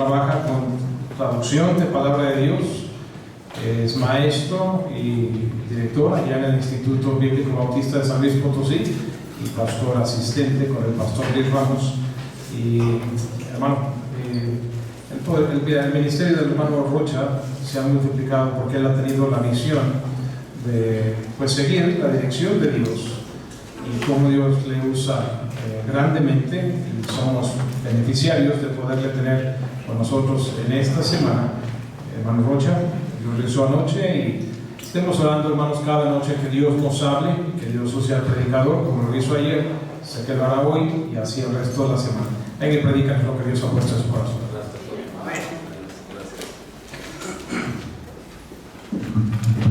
trabaja con traducción de palabra de Dios. Es maestro y director allá en el Instituto Bíblico Bautista de San Luis Potosí y pastor asistente con el pastor Luis Ramos. Y hermano, el ministerio del hermano Rocha se ha multiplicado porque él ha tenido la misión de seguir la dirección de Dios y cómo Dios le usa grandemente, y somos beneficiarios de poderle tener con nosotros en esta semana. Hermano Rocha, Dios lo hizo anoche y estemos orando, hermanos, cada noche que Dios nos hable, que Dios use al predicador como lo hizo ayer, se quedará hoy y así el resto de la semana. Hay que predicar lo que Dios ha puesto en su corazón.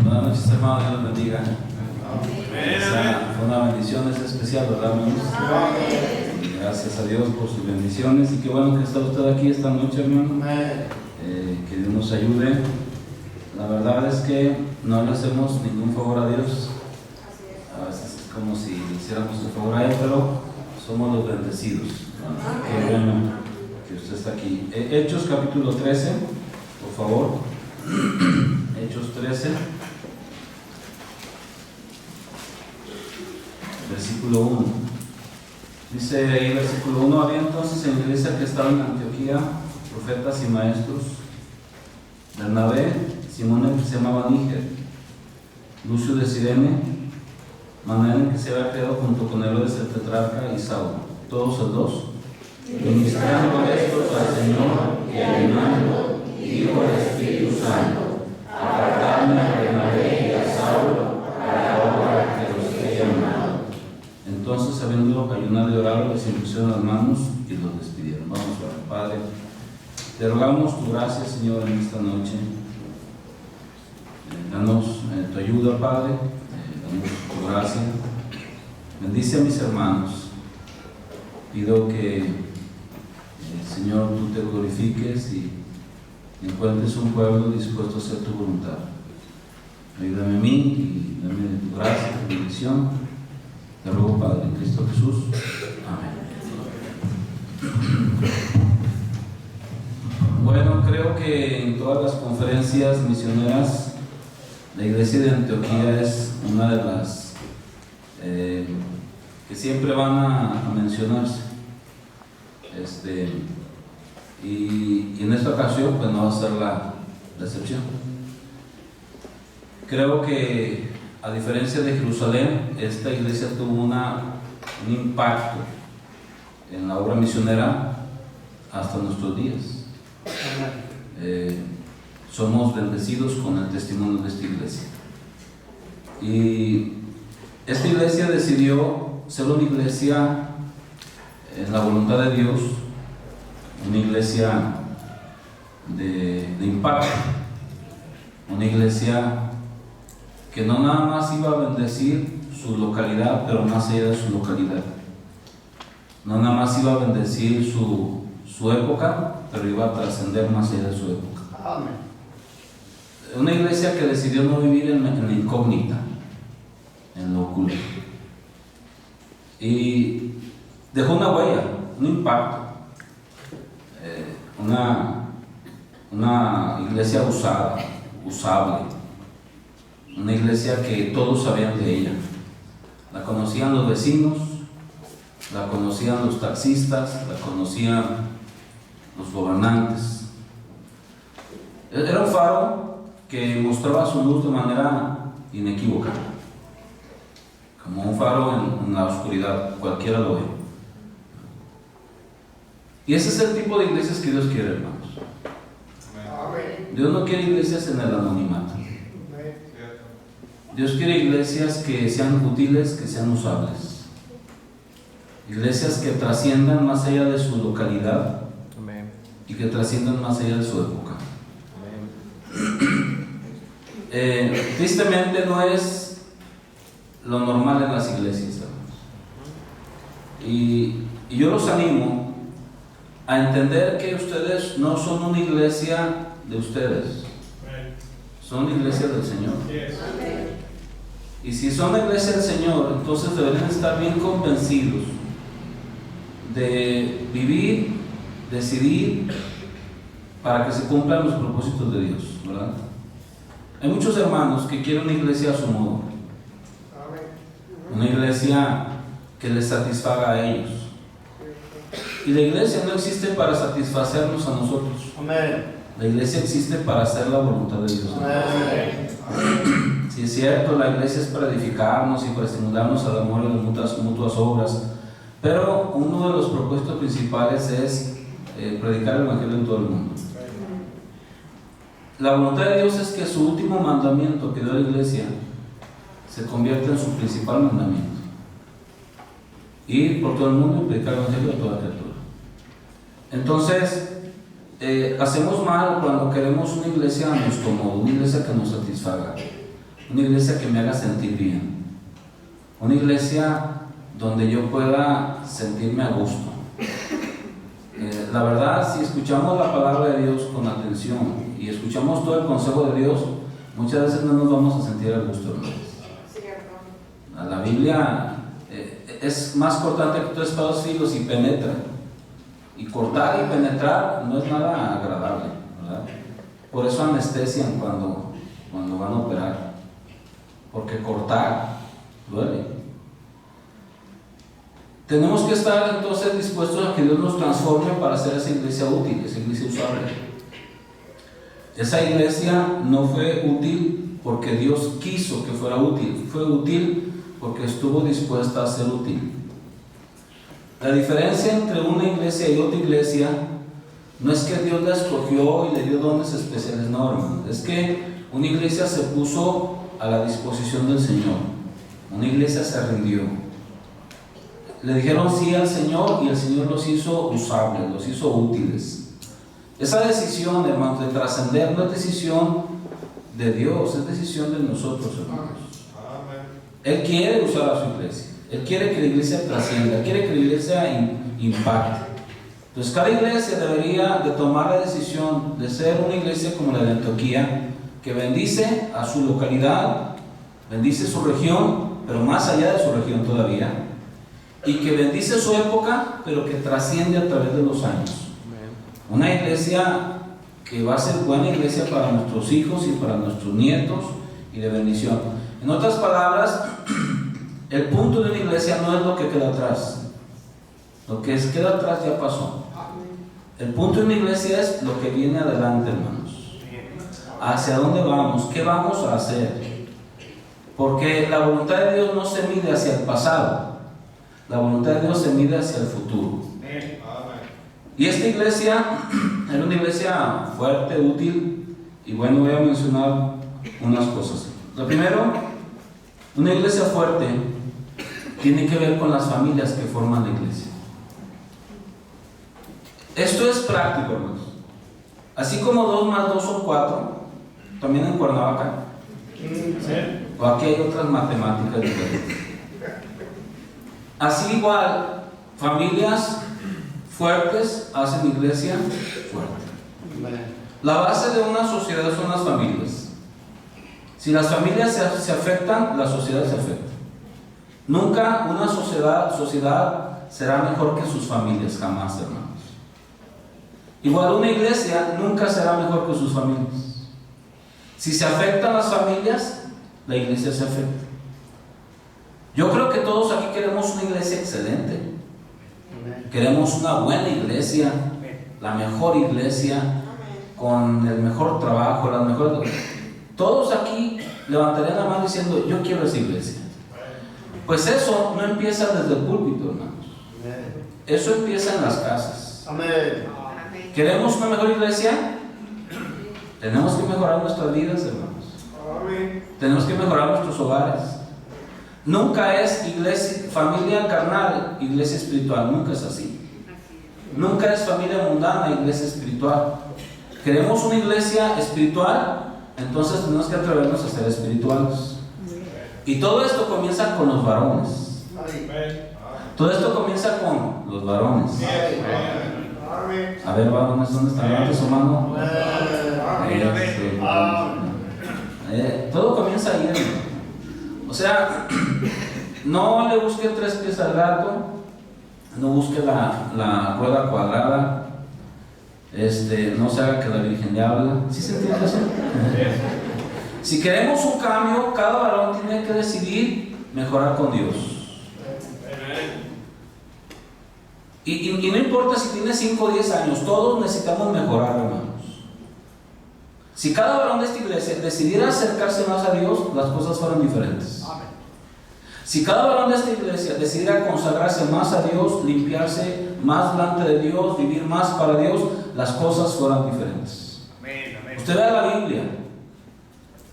Buenas noches, hermano, Dios los bendiga. Fue una bendición, es especial, ¿verdad, hermanos? Gracias a Dios por sus bendiciones y qué bueno que está usted aquí esta noche, hermano. Que Dios nos ayude. La verdad es que no le hacemos ningún favor a Dios. A veces es como si le hiciéramos el favor a Él, pero somos los bendecidos. Qué bueno que usted está aquí. Hechos capítulo 13, por favor. Hechos 13, versículo 1. Dice ahí, versículo 1: había entonces en la iglesia que estaba en Antioquía profetas y maestros: Bernabé, Simón el que se llamaba Níger, Lucio de Cirene, Manaén el que se había criado junto con Herodes el tetrarca, y Saulo, todos el dos, ministrando estos al Señor y animando, dijo el Espíritu Santo: apartadme a Bernabé y a Saulo para la obra que los he llamado. Entonces, habiendo ayunado y orado, les impusieron las manos y los despidieron. Vamos a orar. Padre, te rogamos tu gracia, Señor, en esta noche. Danos tu ayuda, Padre. Danos tu gracia. Bendice a mis hermanos. Pido que, Señor, tú te glorifiques y encuentres un pueblo dispuesto a hacer tu voluntad. Ayúdame a mí y dame tu gracia, tu bendición. Te ruego, Padre, en Cristo Jesús. Amén. Bueno, creo que en todas las conferencias misioneras la iglesia de Antioquía es una de las que siempre van a mencionarse. Y en esta ocasión pues no va a ser la excepción. Creo que a diferencia de Jerusalén, esta iglesia tuvo un impacto en la obra misionera hasta nuestros días. Somos bendecidos con el testimonio de esta iglesia. Y esta iglesia decidió ser una iglesia en la voluntad de Dios, una iglesia de impacto, una iglesia que no nada más iba a bendecir su localidad, pero más allá de su localidad. No nada más iba a bendecir su época, pero iba a trascender más allá de su época. Amén. Una iglesia que decidió no vivir en la incógnita, en lo oculto. Y dejó una huella, un impacto. Una iglesia usable. Una iglesia que todos sabían de ella. La conocían los vecinos, la conocían los taxistas, la conocían los gobernantes. Era un faro que mostraba su luz de manera inequívoca, como un faro en la oscuridad, cualquiera lo ve. Y ese es el tipo de iglesias que Dios quiere, hermanos. Dios no quiere iglesias en el anonimato. Dios quiere iglesias que sean útiles, que sean usables. Iglesias que trasciendan más allá de su localidad. Amén. Y que trasciendan más allá de su época. Tristemente no es lo normal en las iglesias, hermanos. Y yo los animo a entender que ustedes no son una iglesia de ustedes, son una iglesia del Señor. Y si son la iglesia del Señor, entonces deberían estar bien convencidos de vivir, decidir para que se cumplan los propósitos de Dios, ¿verdad? Hay muchos hermanos que quieren una iglesia a su modo, una iglesia que les satisfaga a ellos. Y la iglesia no existe para satisfacernos a nosotros. La iglesia existe para hacer la voluntad de Dios. Si es cierto, la iglesia es para edificarnos y para estimularnos al amor y las mutuas obras, pero uno de los propósitos principales es predicar el evangelio en todo el mundo. La voluntad de Dios es que su último mandamiento que dio la iglesia se convierta en su principal mandamiento: ir por todo el mundo y predicar el evangelio a toda criatura. Entonces, hacemos mal cuando queremos una iglesia a nuestro modo, una iglesia que nos satisfaga, una iglesia que me haga sentir bien, una iglesia donde yo pueda sentirme a gusto. La verdad, si escuchamos la palabra de Dios con atención y escuchamos todo el consejo de Dios, muchas veces no nos vamos a sentir a gusto, hermanos. La Biblia es más cortante que dos espadas filos y penetra. Y cortar y penetrar no es nada agradable, ¿verdad? Por eso anestesian cuando van a operar, porque cortar duele. Tenemos que estar entonces dispuestos a que Dios nos transforme para hacer esa iglesia útil, esa iglesia usable. Esa iglesia no fue útil porque Dios quiso que fuera útil, fue útil porque estuvo dispuesta a ser útil. La diferencia entre una iglesia y otra iglesia no es que Dios la escogió y le dio dones especiales, no, hermano. Es que una iglesia se puso a la disposición del Señor. Una iglesia se rindió. Le dijeron sí al Señor y el Señor los hizo usables, los hizo útiles. Esa decisión, hermanos, de trascender no es decisión de Dios, es decisión de nosotros, hermanos. Él quiere usar a su iglesia. Él quiere que la iglesia trascienda, Él quiere que la iglesia impacte. Entonces cada iglesia debería de tomar la decisión de ser una iglesia como la de Antioquía, que bendice a su localidad, bendice su región, pero más allá de su región todavía, y que bendice su época, pero que trasciende a través de los años. Una iglesia que va a ser buena iglesia para nuestros hijos y para nuestros nietos y de bendición. En otras palabras, el punto de una iglesia no es lo que queda atrás. Lo que queda atrás ya pasó. El punto de una iglesia es lo que viene adelante, hermanos. ¿Hacia dónde vamos? ¿Qué vamos a hacer? Porque la voluntad de Dios no se mide hacia el pasado. La voluntad de Dios se mide hacia el futuro. Y esta iglesia era una iglesia fuerte, útil. Y bueno, voy a mencionar unas cosas. Lo primero, una iglesia fuerte tiene que ver con las familias que forman la iglesia. Esto es práctico, hermanos. Así como 2 más 2 son 4, también en Cuernavaca. O aquí hay otras matemáticas diferentes. Así igual, familias fuertes hacen iglesia fuerte. La base de una sociedad son las familias. Si las familias se afectan, la sociedad se afecta. Nunca una sociedad será mejor que sus familias, jamás, hermanos. Igual una iglesia nunca será mejor que sus familias. Si se afectan las familias, la iglesia se afecta. Yo creo que todos aquí queremos una iglesia excelente. Queremos una buena iglesia, la mejor iglesia, con el mejor trabajo, las mejores. Todos aquí levantarían la mano diciendo: yo quiero esa iglesia. Pues eso no empieza desde el púlpito, hermanos. Eso empieza en las casas. ¿Queremos una mejor iglesia? Tenemos que mejorar nuestras vidas, hermanos. Tenemos que mejorar nuestros hogares. Nunca es iglesia, familia carnal, iglesia espiritual. Nunca es así. Nunca es familia mundana, iglesia espiritual. Queremos una iglesia espiritual, entonces tenemos que atrevernos a ser espirituales. Y todo esto comienza con los varones. Todo esto comienza con los varones. A ver, varones, ¿dónde están? Levante su mano. Todo comienza ahí, hermano. O sea, no le busque 3 pies al gato, no busque la rueda cuadrada. no se haga que la Virgen le habla. ¿Sí se entiende eso? Si queremos un cambio, cada varón tiene que decidir mejorar con Dios. Y no importa si tiene 5 o 10 años, todos necesitamos mejorar, hermanos. Si cada varón de esta iglesia decidiera acercarse más a Dios, las cosas fueran diferentes. Si cada varón de esta iglesia decidiera consagrarse más a Dios, limpiarse más delante de Dios, vivir más para Dios, las cosas fueran diferentes. Usted vea la Biblia.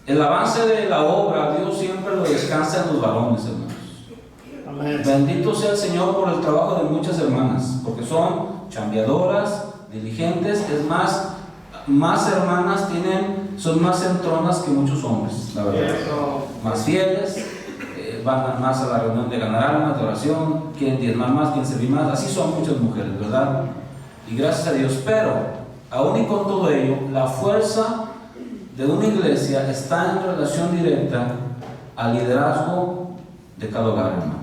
El avance de la obra, Dios siempre lo descansa en los varones, hermanos. Amén. Bendito sea el Señor por el trabajo de muchas hermanas, porque son chambeadoras, diligentes. Es más hermanas son más entronas que muchos hombres, la verdad. Más fieles, van más a la reunión de ganar almas, de oración, quieren diezmar más, quieren servir más. Así son muchas mujeres, ¿verdad? Y gracias a Dios. Pero, aún y con todo ello, la fuerza de una iglesia está en relación directa al liderazgo de cada hogar, hermanos.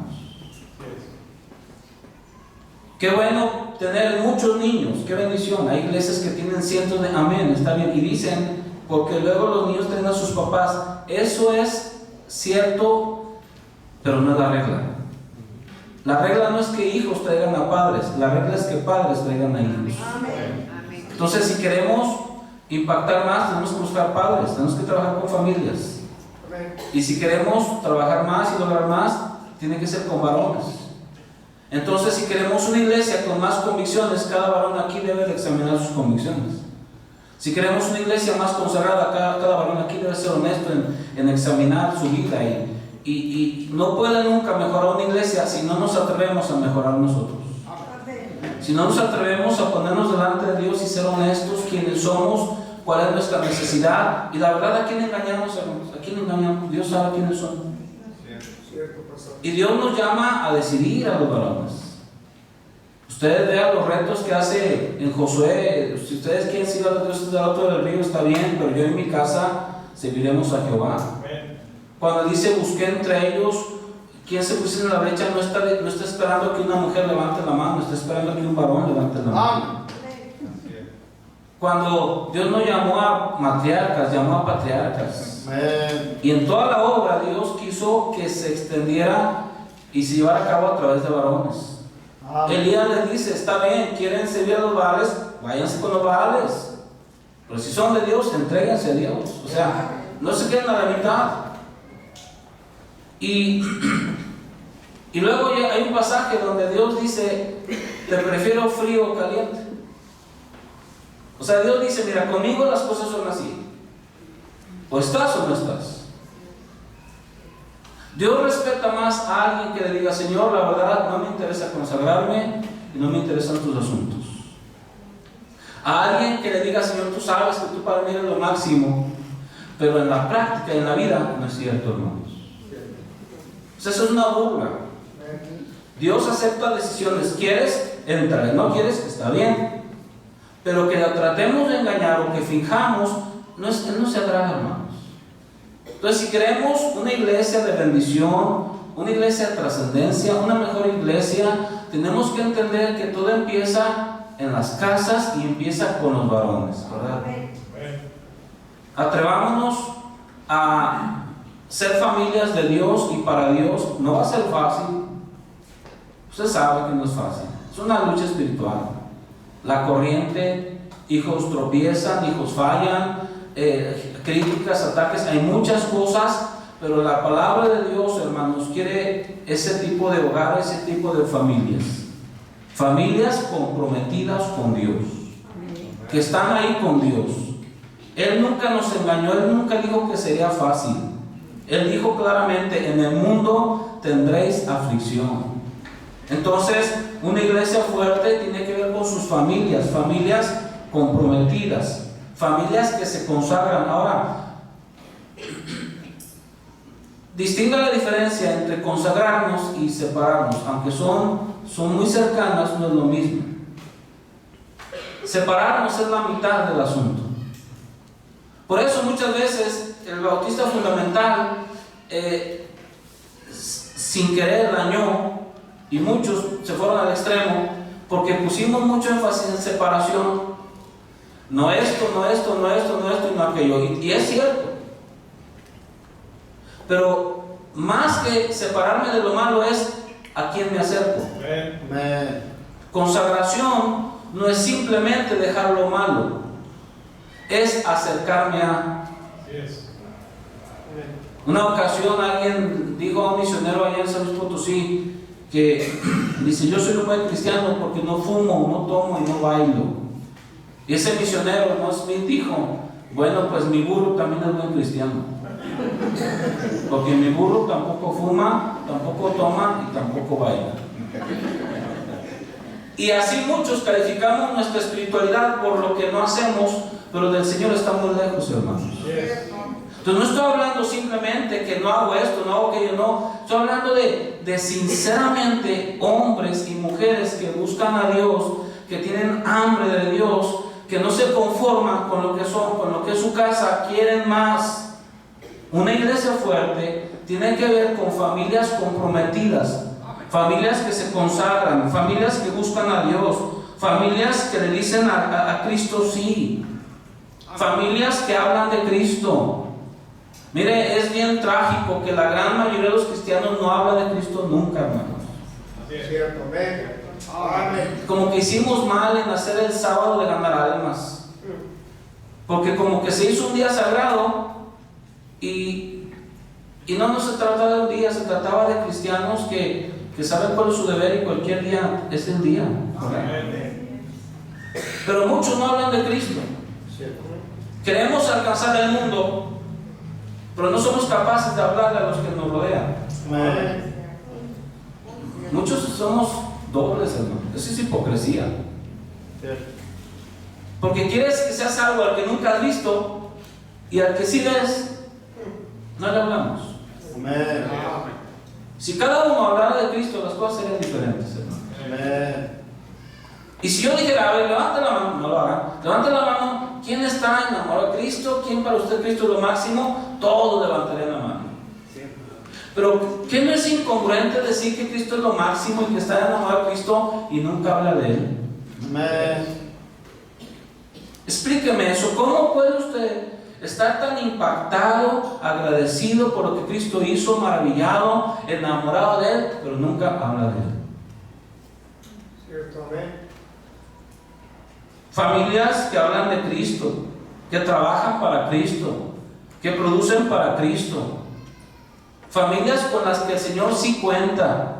Qué bueno tener muchos niños, qué bendición. Hay iglesias que tienen cientos de, amén, está bien. Y dicen, porque luego los niños tienen a sus papás. Eso es cierto, pero no es la regla. La regla no es que hijos traigan a padres, la regla es que padres traigan a hijos. Entonces, si queremos impactar más, tenemos que buscar padres, tenemos que trabajar con familias. Y si queremos trabajar más y lograr más, tiene que ser con varones. Entonces, si queremos una iglesia con más convicciones, cada varón aquí debe de examinar sus convicciones. Si queremos una iglesia más consagrada, cada varón aquí debe ser honesto en examinar su vida. Y no puede nunca mejorar una iglesia si no nos atrevemos a mejorar nosotros. Si no nos atrevemos a ponernos delante de Dios y ser honestos, quiénes somos, cuál es nuestra necesidad. Y la verdad, ¿a quién engañamos, hermanos? ¿A quién engañamos? Dios sabe quiénes son. Y Dios nos llama a decidir a los varones. Ustedes vean los retos que hace en Josué. Si ustedes quieren seguir a Dios del otro del río, está bien, pero yo en mi casa serviremos a Jehová. Cuando dice busqué entre ellos, quien se pusiera en la brecha, no está esperando que una mujer levante la mano, está esperando que un varón levante la mano. Cuando Dios no llamó a matriarcas, llamó a patriarcas. Y en toda la obra Dios quiso que se extendiera y se llevara a cabo a través de varones. Elías les dice, está bien, quieren servir a los Baales, váyanse con los Baales. Pero si son de Dios, entréguense a Dios. O sea, no se queden a la mitad. Y luego hay un pasaje donde Dios dice, te prefiero frío o caliente. O sea, Dios dice, mira, conmigo las cosas son así. O estás o no estás. Dios respeta más a alguien que le diga, Señor, la verdad no me interesa consagrarme y no me interesan tus asuntos. A alguien que le diga, Señor, tú sabes que tú para mí eres lo máximo, pero en la práctica, en la vida, no es cierto, hermanos. O sea, eso es una burla. Dios acepta decisiones. ¿Quieres? Entra. ¿No quieres? Está bien. Pero que la tratemos de engañar o que finjamos, no se agrada, hermanos. Entonces, si queremos una iglesia de bendición, una iglesia de trascendencia, una mejor iglesia, tenemos que entender que todo empieza en las casas y empieza con los varones, ¿verdad? Atrevámonos a ser familias de Dios y para Dios. No va a ser fácil. Usted sabe que no es fácil. Es una lucha espiritual. La corriente, hijos tropiezan, hijos fallan, críticas, ataques, hay muchas cosas, pero la palabra de Dios, hermanos, quiere ese tipo de hogar, ese tipo de familias comprometidas con Dios, que están ahí con Dios. Él nunca nos engañó, Él nunca dijo que sería fácil. Él dijo claramente, en el mundo tendréis aflicción. Entonces, una iglesia fuerte tiene que ver con sus familias comprometidas, familias que se consagran. Ahora, distinga la diferencia entre consagrarnos y separarnos, aunque son muy cercanas, no es lo mismo. Separarnos es la mitad del asunto. Por eso muchas veces el bautista fundamental sin querer dañó, y muchos se fueron al extremo porque pusimos mucho énfasis en separación no esto, no esto, no esto, no esto y no aquello. Y es cierto. Pero más que separarme de lo malo es a quién me acerco. Consagración no es simplemente dejar lo malo, es acercarme a. Una ocasión alguien dijo a un misionero allá en San Luis Potosí que dice: yo soy un buen cristiano porque no fumo, no tomo y no bailo. Y ese misionero, ¿no? Smith, dijo: bueno, pues mi burro también es buen cristiano, porque mi burro tampoco fuma, tampoco toma y tampoco baila. Y así muchos calificamos nuestra espiritualidad por lo que no hacemos, pero del Señor estamos lejos, hermanos. Entonces no estoy hablando simplemente que no hago esto, no hago aquello, no. Estoy hablando de sinceramente hombres y mujeres que buscan a Dios, que tienen hambre de Dios, que no se conforman con lo que son, con lo que es su casa, quieren más. Una iglesia fuerte tiene que ver con familias comprometidas, familias que se consagran, familias que buscan a Dios, familias que le dicen a Cristo sí, familias que hablan de Cristo. Mire, es bien trágico que la gran mayoría de los cristianos no habla de Cristo nunca, hermanos. Es cierto, amén. Como que hicimos mal en hacer el sábado de ganar almas, porque como que se hizo un día sagrado y no se trataba de un día, se trataba de cristianos que saben cuál es su deber y cualquier día es el día. Pero muchos no hablan de Cristo. Queremos alcanzar el mundo, pero no somos capaces de hablarle a los que nos rodean. Muchos somos dobles, hermano. Eso es hipocresía. Porque quieres que seas algo al que nunca has visto y al que sí ves, no le hablamos. Si cada uno hablara de Cristo, las cosas serían diferentes, hermano. Y si yo dijera: a ver, levante la mano, no lo hagan, levante la mano, ¿quién está enamorado de Cristo? ¿Quién para usted Cristo es lo máximo? Todos levantarían la mano. Pero ¿qué no es incongruente decir que Cristo es lo máximo y que está enamorado de Cristo y nunca habla de Él? Explíqueme eso. ¿Cómo puede usted estar tan impactado, agradecido por lo que Cristo hizo, maravillado, enamorado de Él, pero nunca habla de Él? Cierto, amén. Familias que hablan de Cristo, que trabajan para Cristo, que producen para Cristo. Familias con las que el Señor sí cuenta.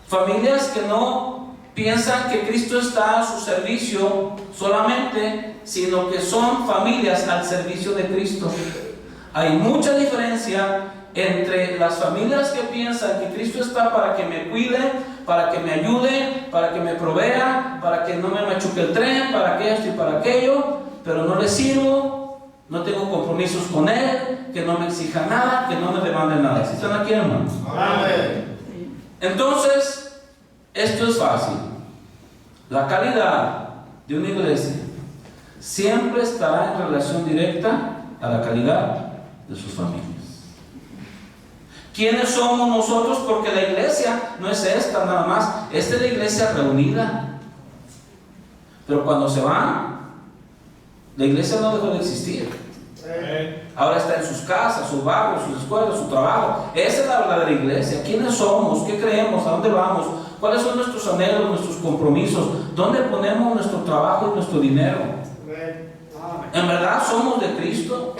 Familias que no piensan que Cristo está a su servicio solamente, sino que son familias al servicio de Cristo. Hay mucha diferencia entre las familias que piensan que Cristo está para que me cuide, para que me ayude, para que me provea, para que no me machuque el tren, para que esto y para aquello, pero no le sirvo, no tengo compromisos con Él, que no me exija nada, que no me demande nada. ¿Sí están aquí, hermanos? Amén. Entonces, esto es fácil. La calidad de una iglesia siempre estará en relación directa a la calidad de sus familias. ¿Quiénes somos nosotros? Porque la iglesia no es esta nada más, esta es la iglesia reunida. Pero cuando se van, la iglesia no dejó de existir. Ahora está en sus casas, sus barrios, sus escuelas, su trabajo. Esa es la verdadera iglesia. ¿Quiénes somos? ¿Qué creemos? ¿A dónde vamos? ¿Cuáles son nuestros anhelos, nuestros compromisos? ¿Dónde ponemos nuestro trabajo y nuestro dinero? ¿En verdad somos de Cristo?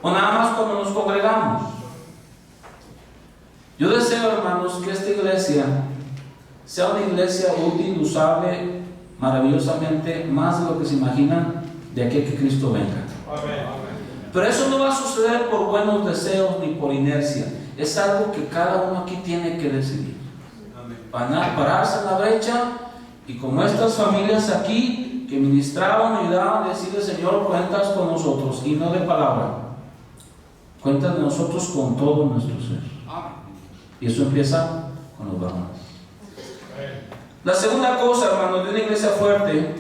¿O nada más cuando nos congregamos? Yo deseo, hermanos, que esta iglesia sea una iglesia útil, usable, maravillosamente, más de lo que se imaginan, de aquí a que Cristo venga. Pero eso no va a suceder por buenos deseos ni por inercia. Es algo que cada uno aquí tiene que decidir. Pararse en la brecha y como estas familias aquí que ministraban, ayudaban a decirle: Señor, cuentas con nosotros, y no de palabra, cuentas de nosotros con todo nuestro ser. Y eso empieza con los varones. La segunda cosa, hermanos, de una iglesia fuerte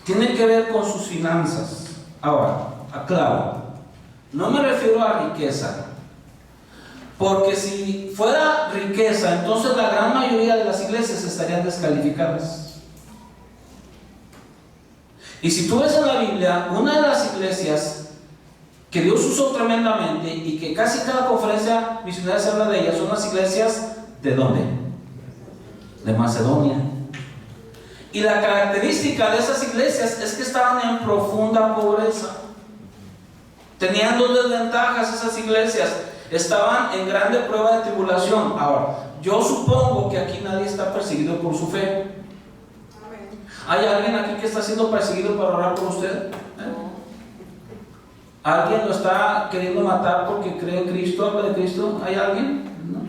tiene que ver con sus finanzas. Ahora, aclaro, no me refiero a riqueza, porque si fuera riqueza, entonces la gran mayoría de las iglesias estarían descalificadas. Y si tú ves en la Biblia, una de las iglesias que Dios usó tremendamente y que casi cada conferencia misionera se habla de ellas, son las iglesias ¿de dónde? De Macedonia. Y la característica de esas iglesias es que estaban en profunda pobreza. Tenían dos desventajas esas iglesias. Estaban en grande prueba de tribulación. Ahora, yo supongo que aquí nadie está perseguido por su fe. ¿Hay alguien aquí que está siendo perseguido para orar por usted? ¿Alguien lo está queriendo matar porque cree en Cristo, habla de Cristo? ¿Hay alguien? ¿No?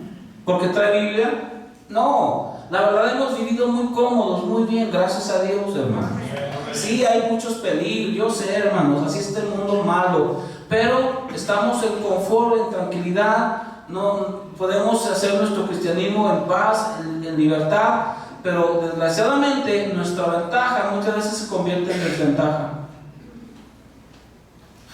¿Porque trae Biblia? No, la verdad hemos vivido muy cómodos, muy bien, gracias a Dios, hermanos. Sí, hay muchos peligros, yo sé, hermanos, así está el mundo malo, pero estamos en confort, en tranquilidad, no podemos hacer nuestro cristianismo en paz, en libertad, pero desgraciadamente nuestra ventaja muchas veces se convierte en desventaja.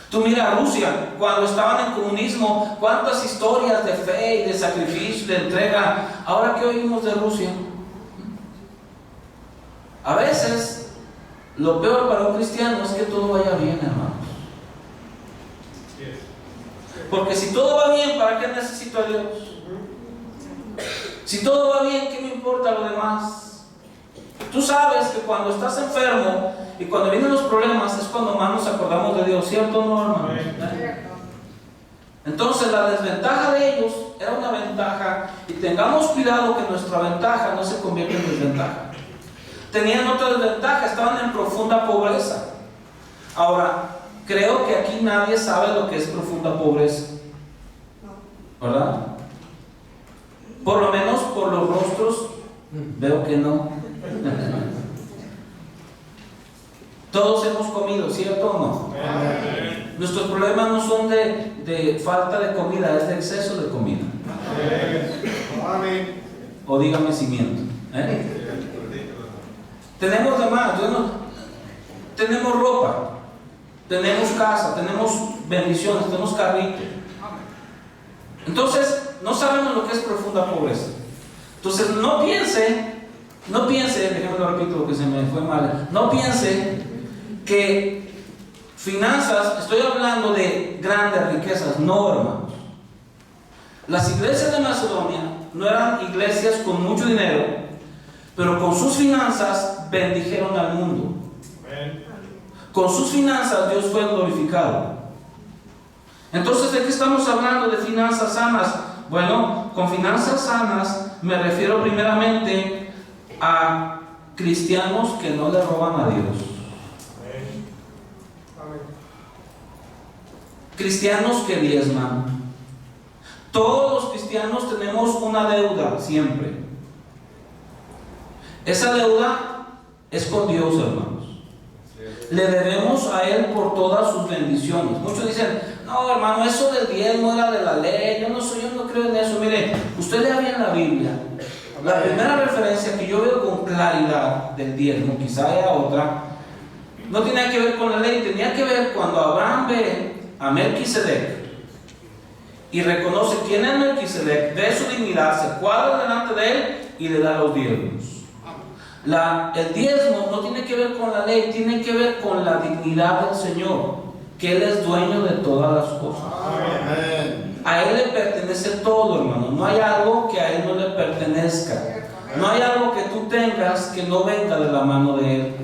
Tú mira Rusia, cuando estaban en comunismo, cuántas historias de fe y de sacrificio, de entrega. Ahora, ¿qué oímos de Rusia? A veces, lo peor para un cristiano es que todo vaya bien, hermanos. Porque si todo va bien, ¿para qué necesito a Dios? Si todo va bien, ¿qué me importa lo demás? Tú sabes que cuando estás enfermo y cuando vienen los problemas es cuando más nos acordamos de Dios, ¿cierto o no, hermano? Entonces la desventaja de ellos era una ventaja, y tengamos cuidado que nuestra ventaja no se convierta en desventaja. Tenían otra desventaja, estaban en profunda pobreza. Ahora, creo que aquí nadie sabe lo que es profunda pobreza, ¿verdad? Por lo menos por los rostros veo que no. Todos hemos comido, ¿cierto o no? Nuestros problemas no son de falta de comida, es de exceso de comida. O dígame si miento. Tenemos de más, tenemos ropa, tenemos casa, tenemos bendiciones, tenemos carrito. Entonces, no sabemos lo que es profunda pobreza. Entonces, no piense, déjame lo repito porque se me fue mal. No piense que finanzas, estoy hablando de grandes riquezas, no, hermanos. Las iglesias de Macedonia no eran iglesias con mucho dinero, pero con sus finanzas bendijeron al mundo. Con sus finanzas Dios fue glorificado. Entonces, ¿de qué estamos hablando? De finanzas sanas. Bueno, con finanzas sanas me refiero primeramente a cristianos que no le roban a Dios. Cristianos que diezman. Todos los cristianos tenemos una deuda siempre. Esa deuda es con Dios, hermanos. Le debemos a Él por todas sus bendiciones. Muchos dicen, no, hermano, eso del diezmo era de la ley, yo no creo en eso. Mire, usted lea bien la Biblia. La primera referencia que yo veo con claridad del diezmo, quizá haya otra, no tenía que ver con la ley, tenía que ver cuando Abraham ve a Melquisedec y reconoce quién es Melquisedec, ve su dignidad, se cuadra delante de él y le da los diezmos. El diezmo no tiene que ver con la ley, tiene que ver con la dignidad del Señor, que Él es dueño de todas las cosas. A Él le pertenece todo, hermano. No hay algo que a Él no le pertenezca. No hay algo que tú tengas que no venga de la mano de Él.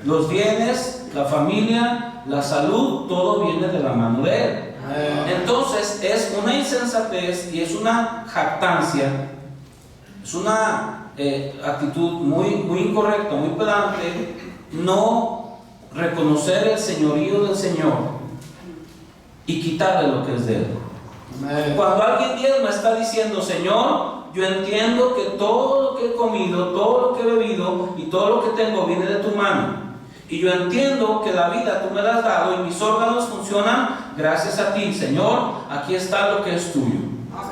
Los bienes, la familia, la salud, todo viene de la mano de Él. Entonces es una insensatez y es una jactancia, es una actitud muy incorrecta, muy pedante, no reconocer el señorío del Señor y quitarle lo que es de Él. Cuando alguien diezma está diciendo, Señor, yo entiendo que todo lo que he comido, todo lo que he bebido y todo lo que tengo viene de tu mano. Y yo entiendo que la vida tú me la has dado y mis órganos funcionan gracias a ti. Señor, aquí está lo que es tuyo.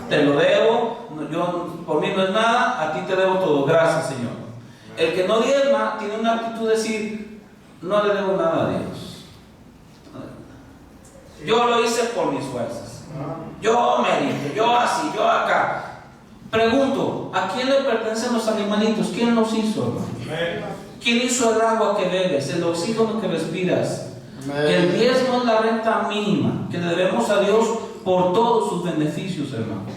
Te lo debo, por mí no es nada, a ti te debo todo. Gracias, Señor. El que no diezma tiene una actitud de decir, no le debo nada a Dios. Yo lo hice por mis fuerzas. Yo merito, yo así, yo acá. Pregunto, ¿a quién le pertenecen los animalitos? ¿Quién los hizo, hermano? ¿Quién hizo el agua que bebes, el oxígeno que respiras? El diezmo es la renta mínima que le debemos a Dios por todos sus beneficios, hermanos.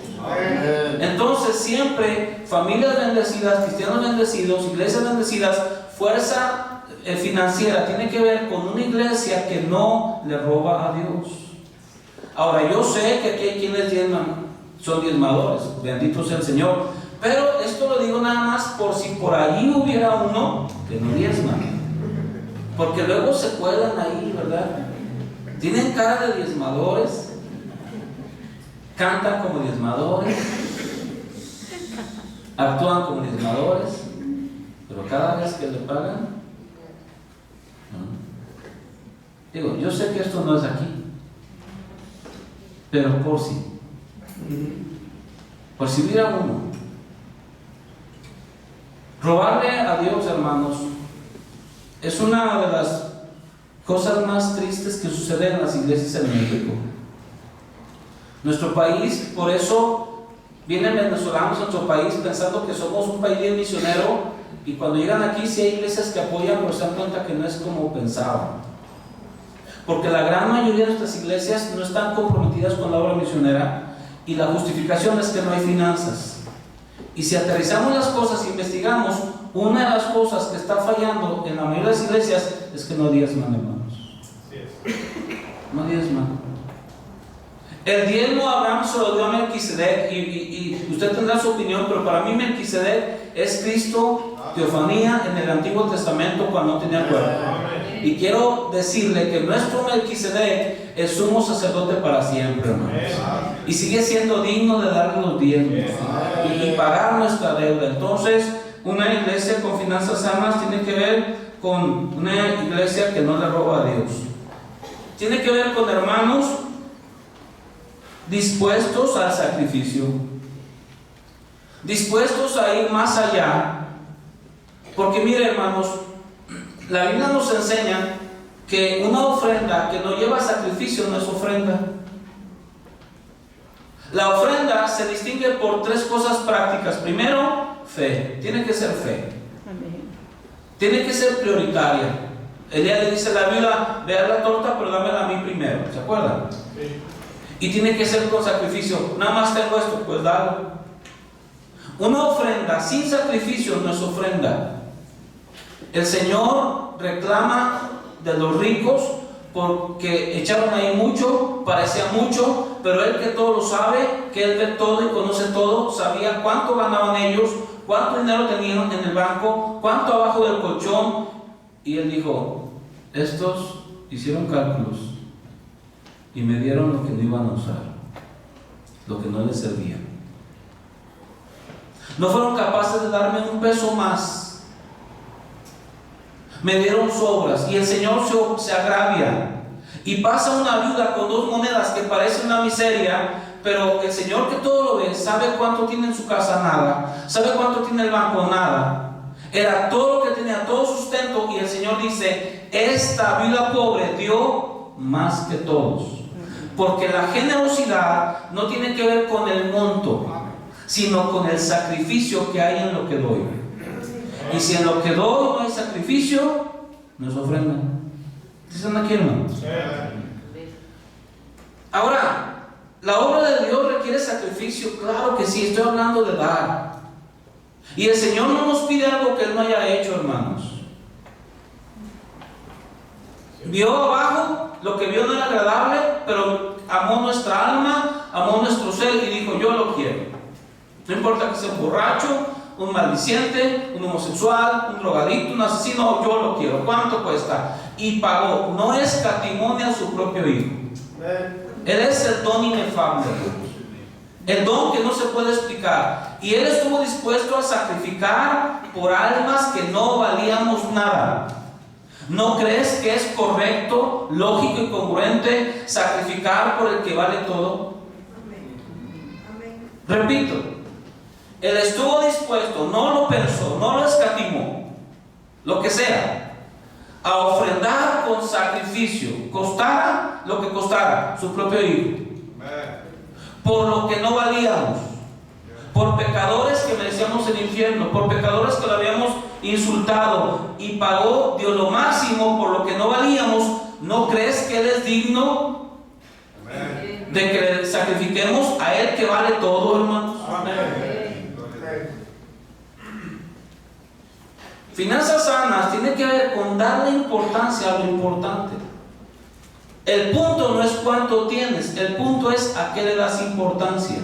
Entonces siempre familias bendecidas, cristianos bendecidos, iglesias bendecidas, fuerza financiera tiene que ver con una iglesia que no le roba a Dios. Ahora yo sé que aquí hay quienes son diezmadores, bendito sea el Señor, pero esto lo digo nada más por si por allí hubiera uno que no diezma, porque luego se cuelan ahí, ¿verdad? Tienen cara de diezmadores, cantan como diezmadores, actúan como diezmadores, pero cada vez que le pagan, ¿no? Digo, yo sé que esto no es aquí, pero por si hubiera uno. Robarle a Dios, hermanos, es una de las cosas más tristes que suceden en las iglesias en México. Nuestro país, por eso vienen venezolanos a nuestro país pensando que somos un país bien misionero, y cuando llegan aquí sí hay iglesias que apoyan, pero se dan cuenta que no es como pensaban, porque la gran mayoría de nuestras iglesias no están comprometidas con la obra misionera, y la justificación es que no hay finanzas. Y si aterrizamos las cosas e investigamos, una de las cosas que está fallando en la mayoría de las iglesias es que no diezman, hermanos. No diezman. El diezmo Abraham se lo dio a Melquisedec, y usted tendrá su opinión, pero para mí Melquisedec es Cristo, teofanía en el Antiguo Testamento cuando no tenía cuerpo. Y quiero decirle que nuestro Melquisedec es sumo sacerdote para siempre, hermanos, y sigue siendo digno de darle los diezmos y pagar nuestra deuda. Entonces, una iglesia con finanzas sanas tiene que ver con una iglesia que no le roba a Dios. Tiene que ver con hermanos dispuestos al sacrificio, dispuestos a ir más allá. Porque mire, hermanos, la Biblia nos enseña que una ofrenda que no lleva sacrificio no es ofrenda. La ofrenda se distingue por tres cosas prácticas. Primero, fe. Tiene que ser fe. Tiene que ser prioritaria. Elías le dice a la viuda: vea la torta, pero dámela a mí primero. ¿Se acuerdan? Sí. Y tiene que ser con sacrificio. Nada más tengo esto, pues dalo. Una ofrenda sin sacrificio no es ofrenda. El Señor reclama de los ricos porque echaron ahí mucho, parecía mucho, pero Él, que todo lo sabe, que Él ve todo y conoce todo, sabía cuánto ganaban ellos, cuánto dinero tenían en el banco, cuánto abajo del colchón, y Él dijo: estos hicieron cálculos y me dieron lo que no iban a usar, lo que no les servía. No fueron capaces de darme un peso más. Me dieron sobras, y el Señor se agravia, y pasa una viuda con 2 monedas que parece una miseria, pero el Señor, que todo lo ve, sabe cuánto tiene en su casa, nada, sabe cuánto tiene el banco, nada. Era todo lo que tenía, todo sustento, y el Señor dice: esta viuda pobre dio más que todos. Porque la generosidad no tiene que ver con el monto, sino con el sacrificio que hay en lo que doy. Y si en lo que doy no hay sacrificio, no es ofrenda. ¿Dicen aquí, hermanos? Ahora, ¿la obra de Dios requiere sacrificio? Claro que sí, estoy hablando de dar. Y el Señor no nos pide algo que Él no haya hecho, hermanos. Vio abajo, lo que vio no era agradable, pero amó nuestra alma, amó nuestro ser y dijo: yo lo quiero. No importa que sea un borracho, un maldiciente, un homosexual, un drogadicto, un asesino, yo lo quiero. ¿Cuánto cuesta? Y pagó. No escatimó ni a su propio hijo. Él es el don inefable, el don que no se puede explicar. Y Él estuvo dispuesto a sacrificar por almas que no valíamos nada. ¿No crees que es correcto, lógico y congruente sacrificar por el que vale todo? Repito, Él estuvo dispuesto, no lo pensó, no lo escatimó, lo que sea, a ofrendar con sacrificio, costara lo que costara, su propio hijo, por lo que no valíamos, por pecadores que merecíamos el infierno, por pecadores que lo habíamos insultado y pagó, dio lo máximo por lo que no valíamos, ¿no crees que Él es digno de que le sacrifiquemos a Él que vale todo, hermanos? Finanzas sanas tiene que ver con darle importancia a lo importante. El punto no es cuánto tienes, el punto es a qué le das importancia.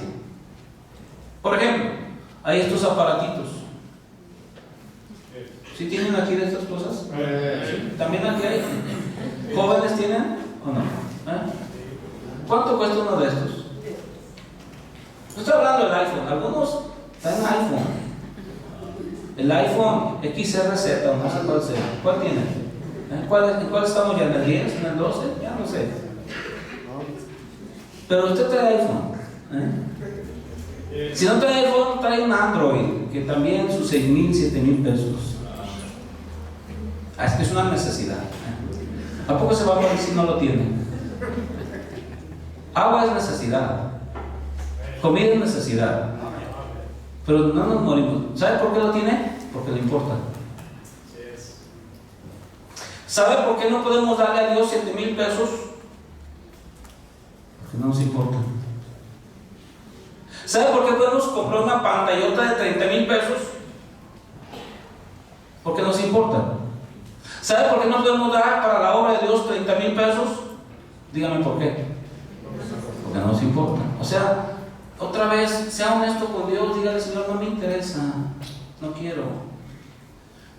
Por ejemplo, hay estos aparatitos. ¿Sí tienen aquí de estas cosas? ¿Sí? ¿También aquí hay? ¿Jóvenes tienen o no? ¿Cuánto cuesta uno de estos? No estoy hablando del iPhone, algunos traen iPhone. El iPhone XRZ, no sé cuál sea. ¿Cuál tienen? ¿En cuál estamos ya? ¿En el 10? ¿En el 12? Ya no sé. Pero usted trae iPhone. Si no trae iPhone, trae un Android, que también sus 6,000, 7,000 pesos. Es que es una necesidad. ¿A poco se va a morir si no lo tiene? Agua es necesidad. Comida es necesidad. Pero no nos morimos. ¿Sabe por qué lo tiene? Porque le importa. ¿Sabe por qué no podemos darle a Dios 7,000 pesos? Porque no nos importa. ¿Sabe por qué podemos comprar una pantallota de 30,000 pesos? Porque nos importa. ¿Sabe por qué no podemos dar para la obra de Dios 30,000 pesos? Dígame por qué. Porque no nos importa. O sea, otra vez, sea honesto con Dios, dígale, Señor, no me interesa, no quiero.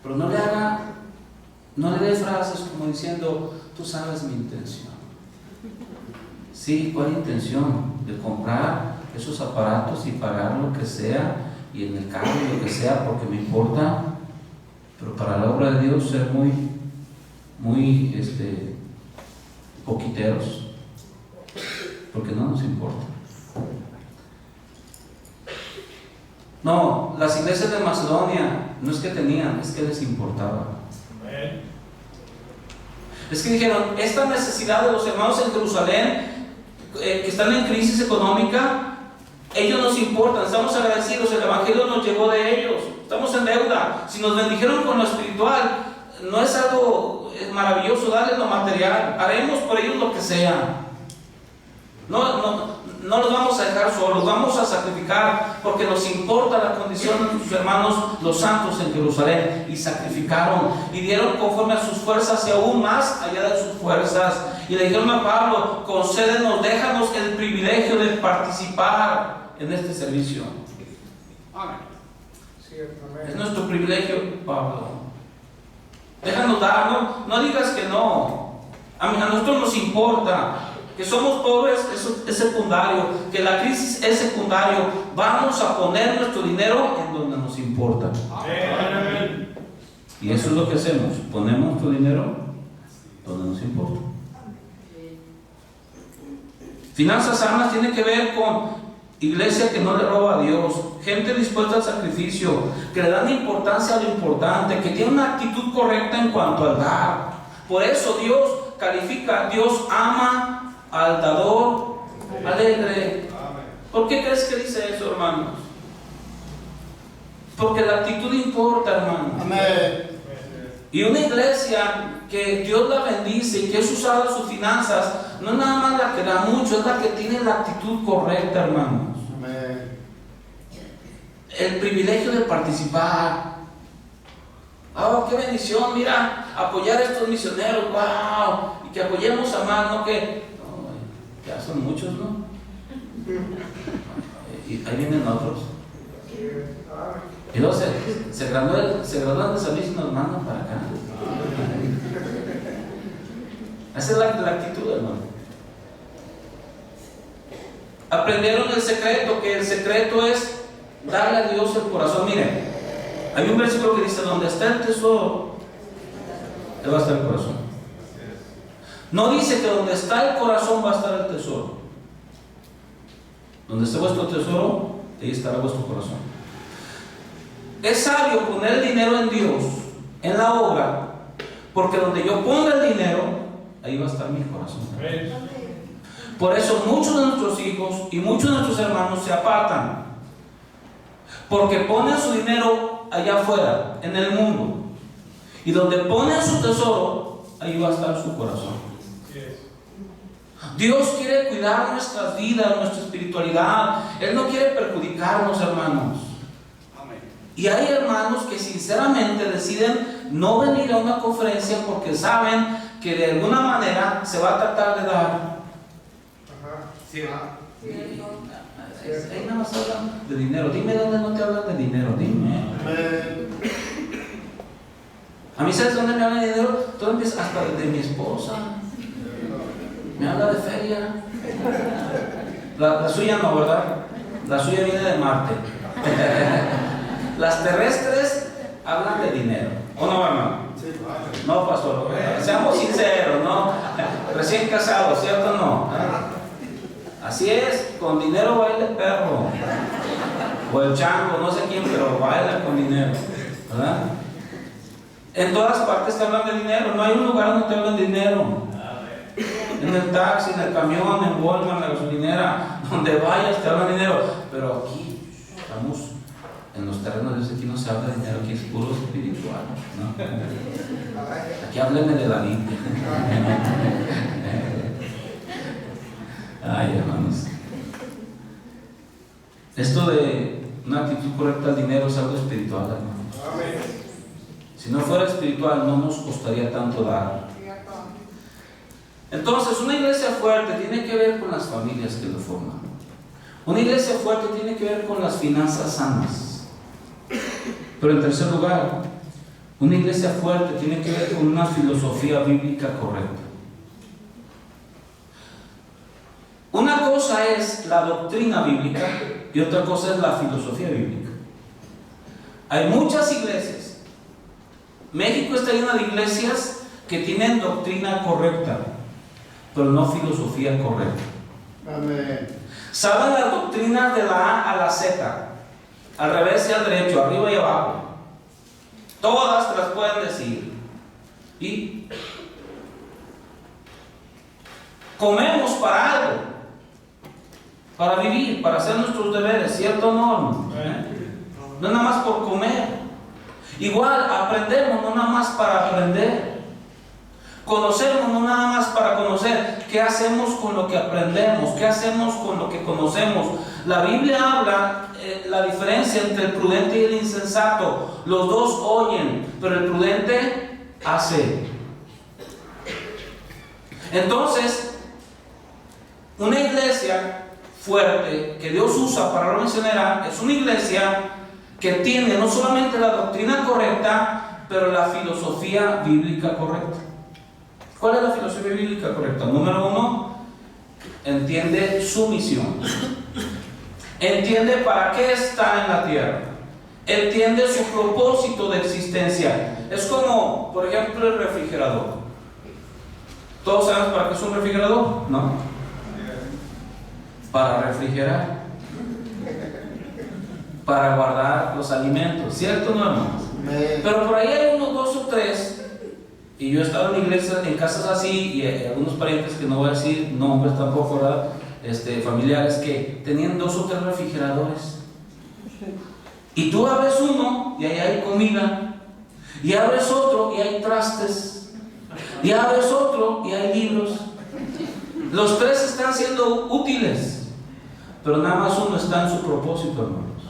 Pero no le dé frases como diciendo, tú sabes mi intención. Sí, ¿cuál intención? De comprar esos aparatos y pagar lo que sea, y en el carro lo que sea, porque me importa. Pero para la obra de Dios ser muy poquiteros, porque no nos importa. No, las iglesias de Macedonia no es que tenían, es que les importaba. Es que dijeron, esta necesidad de los hermanos en Jerusalén, que están en crisis económica, ellos nos importan, estamos agradecidos, el evangelio nos llegó de ellos, estamos en deuda. Si nos bendijeron con lo espiritual, no es algo maravilloso darles lo material, haremos por ellos lo que sea. No los vamos a dejar solos, vamos a sacrificar, porque nos importa la condición de nuestros hermanos, los santos en Jerusalén, y sacrificaron y dieron conforme a sus fuerzas y aún más allá de sus fuerzas. Y le dijeron a Pablo, concédenos, déjanos el privilegio de participar en este servicio. Es nuestro privilegio, Pablo. Déjanos dar, no digas que no. A nosotros nos importa. Que somos pobres es secundario, que la crisis es secundario. Vamos a poner nuestro dinero en donde nos importa. Amén. Y eso es lo que hacemos, ponemos nuestro dinero donde nos importa. Finanzas sanas tiene que ver con iglesia que no le roba a Dios, gente dispuesta al sacrificio, que le dan importancia a lo importante, que tiene una actitud correcta en cuanto al dar. Por eso Dios califica, Dios ama al dador alegre. ¿Por qué crees que dice eso, hermanos? Porque la actitud importa, hermanos. Amén. Y una iglesia que Dios la bendice y que es usada sus finanzas, no es nada más la que da mucho, es la que tiene la actitud correcta, hermanos. Amén. El privilegio de participar. ¡Oh, qué bendición! Mira, apoyar a estos misioneros, ¡wow! Y que apoyemos a más, no que... Ya son muchos, ¿no? Y ahí vienen otros. Y luego se gradúan de servicio y nos mandan para acá. Esa es la actitud, hermano. Aprendieron el secreto, que el secreto es darle a Dios el corazón. Miren, hay un versículo que dice, donde está el tesoro, ahí va a estar el corazón. No dice que donde está el corazón va a estar el tesoro. Donde esté vuestro tesoro, ahí estará vuestro corazón. Es sabio poner el dinero en Dios, en la obra, porque donde yo ponga el dinero, ahí va a estar mi corazón. Por eso muchos de nuestros hijos y muchos de nuestros hermanos se apartan, porque ponen su dinero allá afuera, en el mundo. Y donde ponen su tesoro, ahí va a estar su corazón. Dios quiere cuidar nuestras vidas, nuestra espiritualidad. Él no quiere perjudicarnos, hermanos. Y hay hermanos que sinceramente deciden no venir a una conferencia porque saben que de alguna manera se va a tratar de dar. Ahí nada más hablan de dinero. Dime dónde no te hablan de dinero, dime. A mí, ¿sabes dónde me hablan de dinero? Todo empieza hasta de mi esposa. Me habla de feria. La suya no, ¿verdad? La suya viene de Marte. Las terrestres hablan de dinero. ¿O no, hermano? No, pastor. Seamos sinceros, ¿no? Recién casados, ¿cierto o no? Así es, con dinero baila el perro. O el chango, no sé quién, pero baila con dinero, ¿verdad? En todas partes te hablan de dinero. No hay un lugar donde te hablan de dinero. En el taxi, en el camión, en Walmart, en la gasolinera, donde vayas te hablan de dinero. Pero aquí estamos en los terrenos de Dios. Aquí no se habla de dinero, aquí es puro espiritual, ¿no? Aquí háblenme de la Biblia. Ay, hermanos, esto de una actitud correcta al dinero es algo espiritual, hermanos. Si no fuera espiritual, no nos costaría tanto dar. Entonces, una iglesia fuerte tiene que ver con las familias que lo forman. Una iglesia fuerte tiene que ver con las finanzas sanas. Pero en tercer lugar, una iglesia fuerte tiene que ver con una filosofía bíblica correcta. Una cosa es la doctrina bíblica y otra cosa es la filosofía bíblica. Hay muchas iglesias. México está lleno de iglesias que tienen doctrina correcta, pero no filosofía correcta. Amén. Saben las doctrinas de la A a la Z, al revés y al derecho, arriba y abajo. Todas te las pueden decir. Y comemos para algo, para vivir, para hacer nuestros deberes, ¿cierto o no? No nada más por comer. Igual aprendemos, no nada más para aprender. Conocemos, no nada más para conocer. ¿Qué hacemos con lo que aprendemos? ¿Qué hacemos con lo que conocemos? La Biblia habla la diferencia entre el prudente y el insensato. Los dos oyen, pero el prudente hace. Entonces, una iglesia fuerte que Dios usa para la misionera es una iglesia que tiene no solamente la doctrina correcta, pero la filosofía bíblica correcta. ¿Cuál es la filosofía bíblica correcta? Número uno, entiende su misión. Entiende para qué está en la tierra. Entiende su propósito de existencia. Es como, por ejemplo, el refrigerador. ¿Todos sabemos para qué es un refrigerador? ¿No? Para refrigerar. Para guardar los alimentos. ¿Cierto o no, hermanos? Pero por ahí hay unos 2 o 3. Y yo he estado en iglesias, en casas así, y algunos parientes que no voy a decir nombres tampoco, ¿verdad? Familiares que tenían 2 o 3 refrigeradores. Y tú abres uno y ahí hay comida, y abres otro y hay trastes, y abres otro y hay libros. Los 3 están siendo útiles, pero nada más uno está en su propósito, hermanos.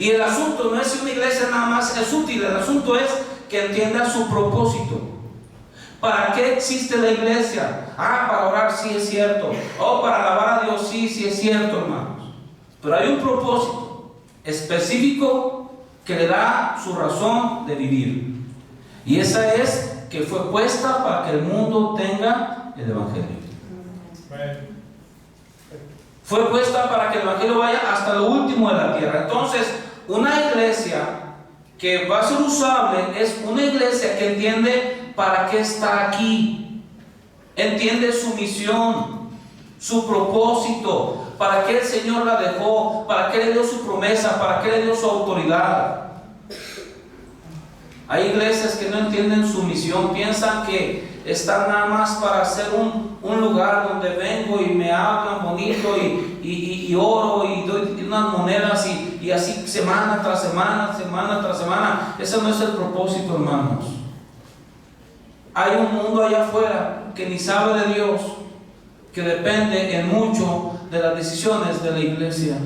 Y el asunto no es si una iglesia nada más es útil, el asunto es que entienda su propósito. ¿Para qué existe la iglesia? Para orar, sí es cierto. Para alabar a Dios, sí es cierto, hermanos. Pero hay un propósito específico que le da su razón de vivir. Y esa es que fue puesta para que el mundo tenga el evangelio. Fue puesta para que el evangelio vaya hasta lo último de la tierra. Entonces, una iglesia que va a ser usable es una iglesia que entiende para qué está aquí, entiende su misión, su propósito, para qué el Señor la dejó, para qué le dio su promesa, para qué le dio su autoridad. Hay iglesias que no entienden su misión, piensan que están nada más para hacer un lugar donde vengo y me hablan bonito y y oro y doy unas monedas y así semana tras semana, semana tras semana. Ese no es el propósito, hermanos. Hay un mundo allá afuera que ni sabe de Dios, que depende en mucho de las decisiones de la iglesia.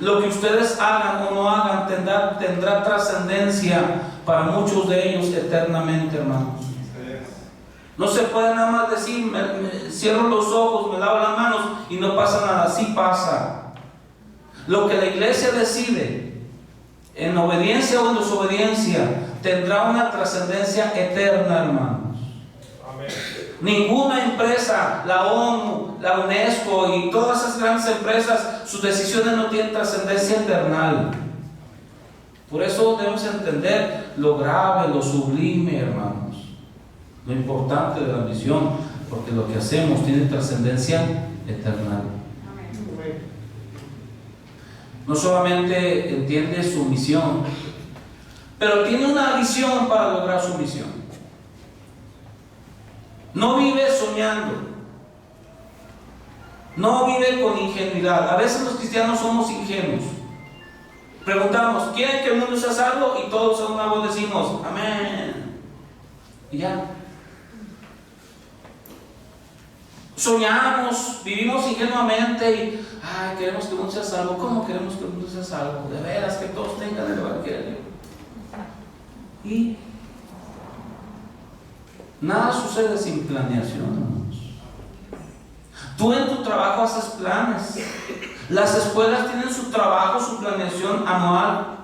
Lo que ustedes hagan o no hagan tendrá trascendencia para muchos de ellos eternamente, hermanos. No se puede nada más decir, cierro los ojos, me lavo las manos y no pasa nada. Sí pasa. Lo que la iglesia decide, en obediencia o en desobediencia, tendrá una trascendencia eterna, hermanos. Ninguna empresa, la ONU, la UNESCO y todas esas grandes empresas, sus decisiones no tienen trascendencia eternal. Por eso debemos entender lo grave, lo sublime, hermanos, lo importante de la misión, porque lo que hacemos tiene trascendencia eternal. No solamente entiende su misión, pero tiene una visión para lograr su misión. No vive soñando, no vive con ingenuidad. A veces los cristianos somos ingenuos. Preguntamos, ¿quieren que el mundo sea salvo? Y todos a una voz decimos, amén. Y ya. Soñamos, vivimos ingenuamente y queremos que el mundo sea salvo. ¿Cómo queremos que el mundo sea salvo? De veras, que todos tengan el evangelio. Y nada sucede sin planeación, hermanos. Tú en tu trabajo haces planes. Las escuelas tienen su trabajo, su planeación anual.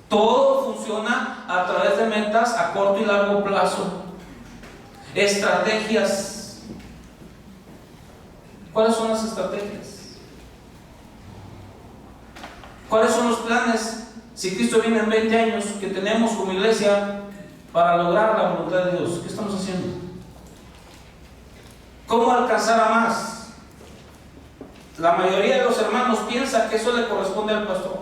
Todo funciona a través de metas a corto y largo plazo. Estrategias. ¿Cuáles son las estrategias? ¿Cuáles son los planes? Si Cristo viene en 20 años, que tenemos como iglesia para lograr la voluntad de Dios, ¿qué estamos haciendo? ¿Cómo alcanzar a más? La mayoría de los hermanos piensa que eso le corresponde al pastor.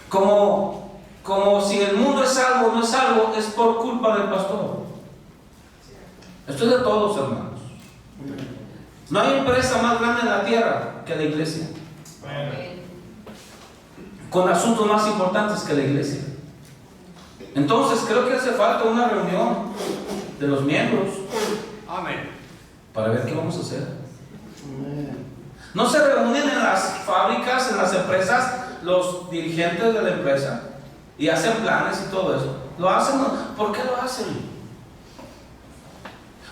Como si el mundo es salvo o no es salvo, es por culpa del pastor. Esto es de todos, hermanos. No hay empresa más grande en la tierra que la iglesia, con asuntos más importantes que la iglesia. Entonces creo que hace falta una reunión de los miembros para ver qué vamos a hacer. No se reúnen en las fábricas, en las empresas, los dirigentes de la empresa y hacen planes y todo eso. Lo hacen, ¿por qué lo hacen?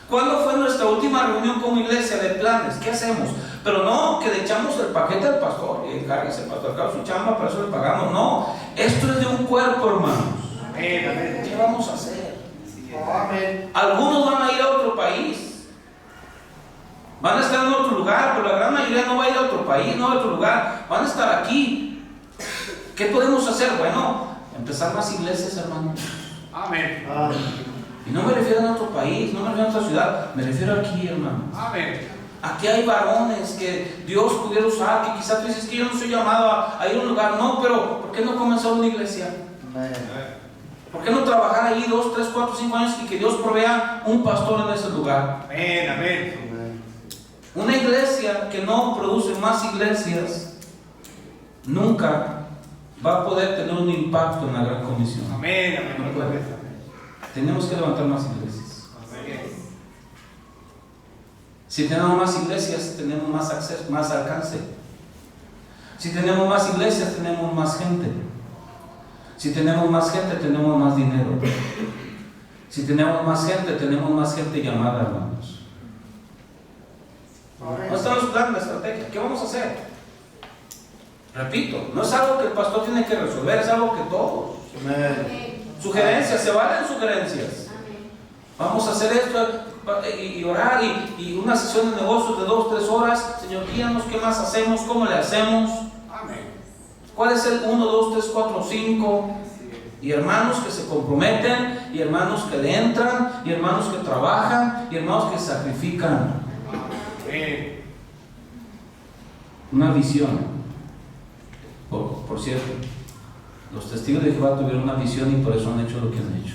¿Cuándo fue nuestra última reunión como iglesia de planes? ¿Qué hacemos? Pero no que le echamos el paquete al pastor y encárguese, pastor, acá su chamba, para eso le pagamos. No, esto es de un cuerpo, hermanos. ¿Qué vamos a hacer? Algunos van a ir a otro país, van a estar en otro lugar, pero la gran mayoría no va a ir a otro país, no a otro lugar, van a estar aquí. ¿Qué podemos hacer? Bueno, empezar más iglesias, hermanos. Amén. Y no me refiero a otro país, no me refiero a otra ciudad, me refiero aquí, hermanos. Aquí hay varones que Dios pudiera usar, que quizás tú dices que yo no soy llamado a ir a un lugar. No, pero ¿por qué no comenzar una iglesia? ¿Por qué no trabajar ahí 2, 3, 4, 5 años y que Dios provea un pastor en ese lugar? Una iglesia que no produce más iglesias nunca va a poder tener un impacto en la gran comisión. No puede. Tenemos que levantar más iglesias. Si tenemos más iglesias, tenemos más acceso, más alcance. Si tenemos más iglesias, tenemos más gente. Si tenemos más gente, tenemos más dinero. Si tenemos más gente llamada, hermanos. No están los planes, la estrategia. ¿Qué vamos a hacer? Repito, no es algo que el pastor tiene que resolver, es algo que todos. Sugerencias, se valen sugerencias. Vamos a hacer esto y orar y una sesión de negocios de 2, 3 horas. Señor, guíanos, ¿qué más hacemos? ¿Cómo le hacemos? ¿Cuál es el 1, 2, 3, 4, 5? Y hermanos que se comprometen, y hermanos que le entran, y hermanos que trabajan, y hermanos que sacrifican. Una visión. Por cierto, los testigos de Jehová tuvieron una visión y por eso han hecho lo que han hecho.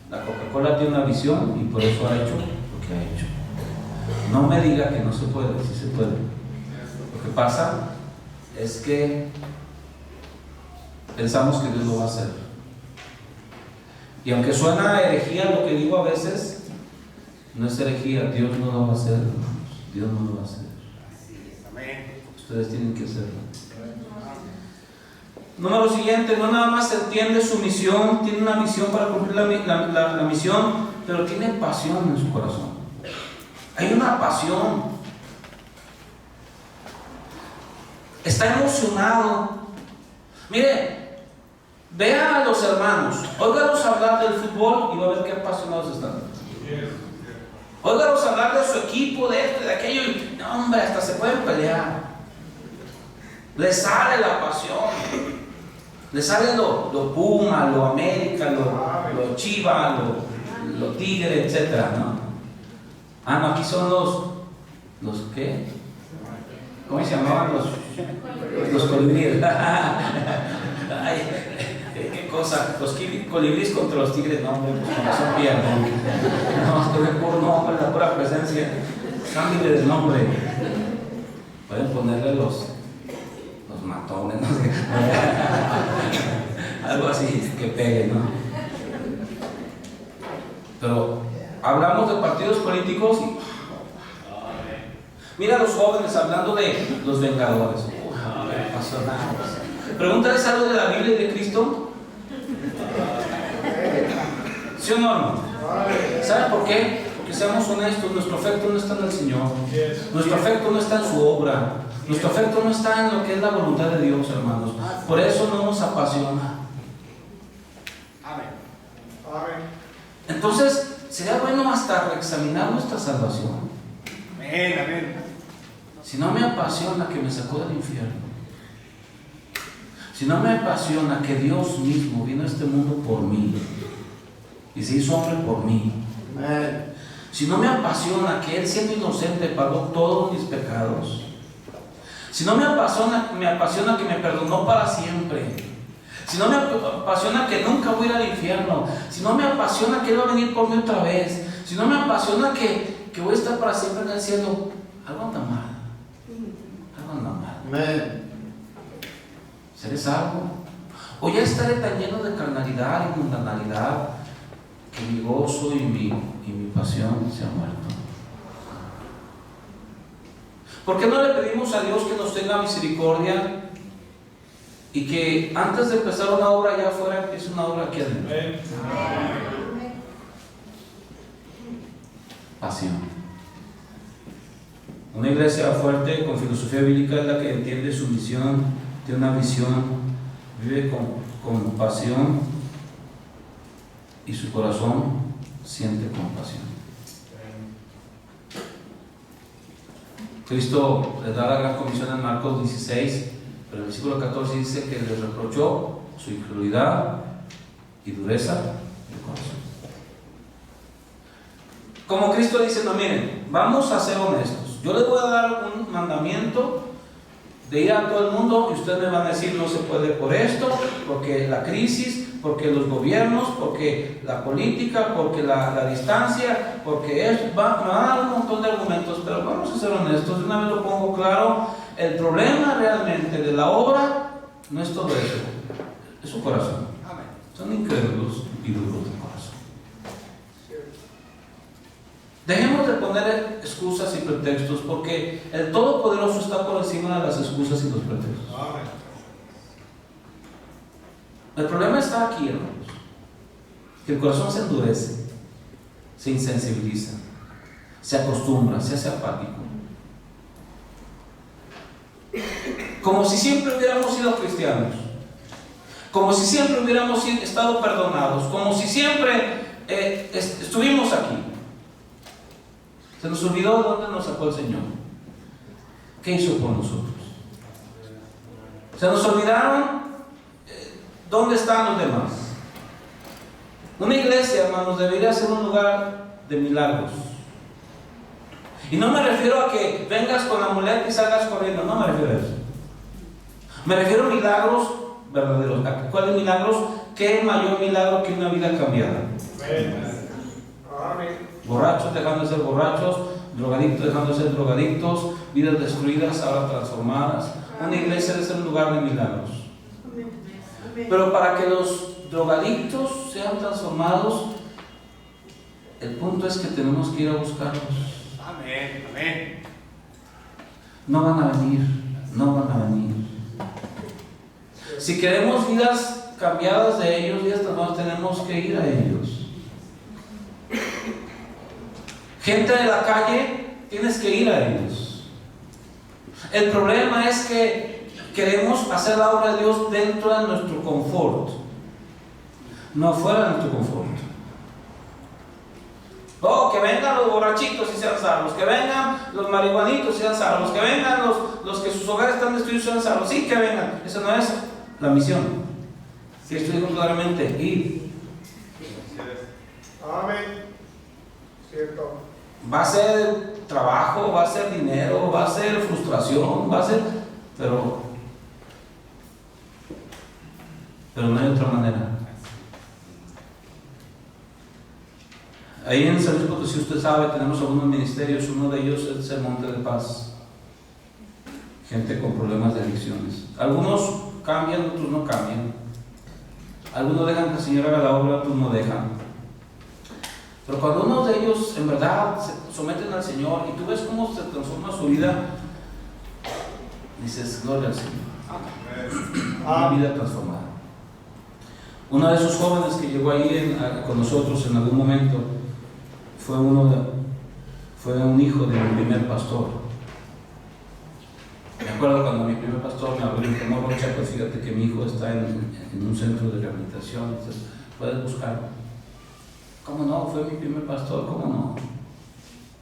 La Coca-Cola tiene una visión y por eso ha hecho lo que ha hecho. No me diga que no se puede, sí se puede. Lo que pasa es que pensamos que Dios lo va a hacer. Y aunque suena herejía lo que digo a veces, no es herejía. Dios no lo va a hacer, hermanos. Dios no lo va a hacer. Ustedes tienen que hacerlo. Número siguiente, no nada más entiende su misión, tiene una misión para cumplir la misión, pero tiene pasión en su corazón. Hay una pasión. Está emocionado. Mire, vea a los hermanos, óigalos hablar del fútbol y va a ver qué apasionados están. Óigalos hablar de su equipo, de esto, de aquello, y no, hombre, hasta se pueden pelear. Les sale la pasión. Les sale lo Puma, lo América, lo Chiva, lo Tigre, etc., ¿no? Ah, no, aquí son los ¿qué? ¿Cómo se llamaban los colibríes? Ay, qué cosa, los colibríes contra los tigres, no, hombre, pues con razón pierden. No, esto es puro nombre, la pura presencia. Cámbiale de nombre. Pueden ponerle los matones, no sé. Algo así que pegue, ¿no? Pero hablamos de partidos políticos y mira a los jóvenes hablando de los vengadores. Apasionados. Pregúntales algo de la Biblia y de Cristo. ¿Sí o no, hermano? ¿Saben por qué? Porque seamos honestos, nuestro afecto no está en el Señor. Nuestro afecto no está en su obra. Nuestro afecto no está en lo que es la voluntad de Dios, hermanos. Por eso no nos apasiona. Entonces, sería bueno hasta reexaminar nuestra salvación. Si no me apasiona que me sacó del infierno, si no me apasiona que Dios mismo vino a este mundo por mí y se hizo hombre por mí, si no me apasiona que Él siendo inocente pagó todos mis pecados, si no me apasiona que me perdonó para siempre, si no me apasiona que nunca voy a ir al infierno, si no me apasiona que Él va a venir por mí otra vez, si no me apasiona que voy a estar para siempre en el cielo, algo anda mal. Algo anda mal. ¿Seré salvo? ¿O ya estaré tan lleno de carnalidad y mundanalidad que mi gozo y mi pasión se han muerto? ¿Por qué no le pedimos a Dios que nos tenga misericordia y que antes de empezar una obra allá afuera empiece una obra aquí adentro? Pasión. Una iglesia fuerte con filosofía bíblica es la que entiende su misión, tiene una visión, vive con pasión y su corazón siente compasión. Cristo les da la gran comisión en Marcos 16, pero el versículo 14 dice que les reprochó su incredulidad y dureza de corazón. Como Cristo dice, no, miren, vamos a ser honestos. Yo les voy a dar un mandamiento de ir a todo el mundo y ustedes me van a decir no se puede por esto, porque la crisis, porque los gobiernos, porque la política, porque la distancia, porque esto, me van a dar un montón de argumentos, pero vamos a ser honestos, de una vez lo pongo claro, el problema realmente de la obra no es todo eso, es su corazón. Son incrédulos y duros de corazón. Dejemos de poner excusas y pretextos, porque el Todopoderoso está por encima de las excusas y los pretextos. El problema está aquí, hermanos, que el corazón se endurece, se insensibiliza, se acostumbra, se hace apático. Como si siempre hubiéramos sido cristianos, como si siempre hubiéramos estado perdonados, como si siempre estuvimos aquí. Se nos olvidó de dónde nos sacó el Señor. ¿Qué hizo por nosotros? Se nos olvidaron dónde están los demás. Una iglesia, hermanos, debería ser un lugar de milagros. Y no me refiero a que vengas con la muleta y salgas corriendo, no me refiero a eso. Me refiero a milagros verdaderos. ¿Cuáles milagros? ¿Qué mayor milagro que una vida cambiada? Borrachos dejando de ser borrachos, drogadictos dejando de ser drogadictos, vidas destruidas, ahora transformadas. Una iglesia debe ser un lugar de milagros. Pero para que los drogadictos sean transformados, el punto es que tenemos que ir a buscarlos. Amén, amén. No van a venir, no van a venir. Si queremos vidas cambiadas de ellos, vidas transformadas, tenemos que ir a ellos. Gente de la calle, tienes que ir a ellos. El problema es que queremos hacer la obra de Dios dentro de nuestro confort, no fuera de nuestro confort. Oh, que vengan los borrachitos y sean salvos, que vengan los marihuanitos y sean salvos, que vengan los que sus hogares están destruidos y sean salvos. Sí, que vengan. Esa no es la misión. Si esto dijo claramente, ir. Amén. Cierto. Va a ser trabajo, va a ser dinero, va a ser frustración, va a ser... Pero no hay otra manera. Ahí en San Luis Potosí, usted sabe, tenemos algunos ministerios. Uno de ellos es el Monte de Paz. Gente con problemas de adicciones. Algunos cambian, otros no cambian. Algunos dejan que el Señor haga la obra, otros no dejan. Pero cuando uno de ellos en verdad se someten al Señor y tú ves cómo se transforma su vida, dices, gloria al Señor. Una vida transformada. Uno de esos jóvenes que llegó ahí con nosotros en algún momento fue un hijo de mi primer pastor. Me acuerdo cuando mi primer pastor me habló y me dijo, no, Rocha, pues fíjate que mi hijo está en un centro de rehabilitación, entonces puedes buscarlo. ¿Cómo no? Fue mi primer pastor, ¿cómo no?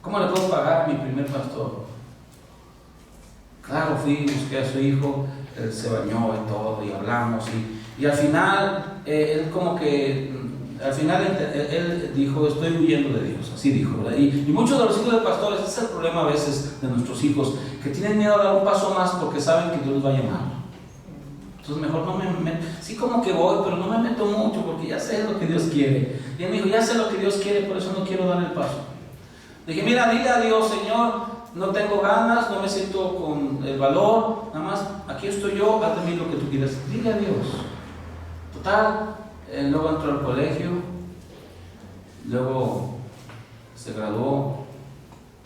¿Cómo le puedo pagar a mi primer pastor? Claro, fui, busqué a su hijo, él se bañó y todo, y hablamos, y al final, él dijo, estoy huyendo de Dios, así dijo, ¿verdad? Y muchos de los hijos de pastores, ese es el problema a veces de nuestros hijos, que tienen miedo a dar un paso más porque saben que Dios los va a llamar. Entonces mejor no me meto, sí como que voy, pero no me meto mucho porque ya sé lo que Dios quiere. Y él me dijo, ya sé lo que Dios quiere, por eso no quiero dar el paso. Le dije, mira, dile a Dios, Señor, no tengo ganas, no me siento con el valor, nada más, aquí estoy yo, haz de mí lo que tú quieras. Dile a Dios. Total, luego entró al colegio, luego se graduó,